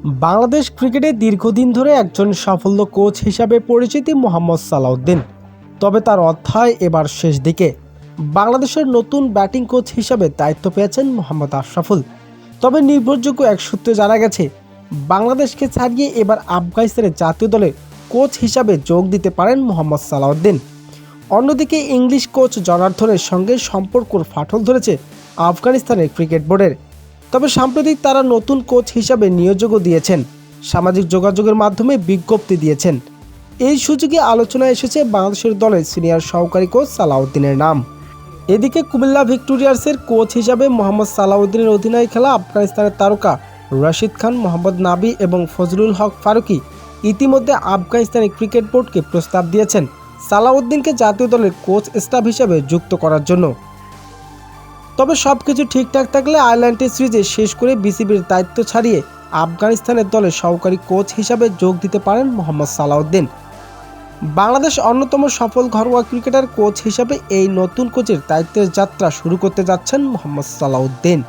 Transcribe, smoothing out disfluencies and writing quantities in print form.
বাংলাদেশ ক্রিকেটে দীর্ঘদিন ধরে একজন সাফল্য কোচ হিসাবে পরিচিতি মোহাম্মদ সালাউদ্দিন। তবে তার অধ্যায় এবার শেষ দিকে। বাংলাদেশের নতুন ব্যাটিং কোচ হিসাবে দায়িত্ব পেয়েছেন মোহাম্মদ আশরাফুল। তবে নির্ভরযোগ্য এক সূত্রে জানা গেছে, বাংলাদেশকে ছাড়িয়ে এবার আফগানিস্তানের জাতীয় দলে কোচ হিসাবে যোগ দিতে পারেন মোহাম্মদ সালাউদ্দিন। অন্যদিকে ইংলিশ কোচ জনার্থনের সঙ্গে সম্পর্কর ফাটল ধরেছে আফগানিস্তানের ক্রিকেট বোর্ডের। তবে সাম্প্রতিক তারা নতুন কোচ হিসাবে নিয়োগও দিয়েছেন, সামাজিক যোগাযোগের মাধ্যমে বিজ্ঞপ্তি দিয়েছেন। এই সুযোগে আলোচনায় এসেছে বাংলাদেশের দলের সিনিয়র সহকারী কোচ সালাউদ্দিনের নাম। এদিকে কুমিল্লা ভিক্টোরিয়ার্সের কোচ হিসাবে মোহাম্মদ সালাউদ্দিনের অধীনে খেলা আফগানিস্তানের তারকা রশিদ খান, মোহাম্মদ নাবি এবং ফজলুল হক ফারুকী ইতিমধ্যে আফগানিস্তানের ক্রিকেট বোর্ডকে প্রস্তাব দিয়েছেন সালাউদ্দিনকে জাতীয় দলের কোচ স্টাফ হিসাবে যুক্ত করার জন্য। তবে সবকিছু ঠিকঠাক থাকলে আয়ারল্যান্ডের সিরিজে শেষ করে বিসিবির দায়িত্ব ছাড়িয়ে আফগানিস্তানের দলের সহকারী কোচ হিসাবে যোগ দিতে পারেন মোহাম্মদ সালাউদ্দিন। বাংলাদেশ অন্যতম সফল ঘরোয়া ক্রিকেটার কোচ হিসাবে এই নতুন কোচের দায়িত্বের যাত্রা শুরু করতে যাচ্ছেন মোহাম্মদ সালাউদ্দিন।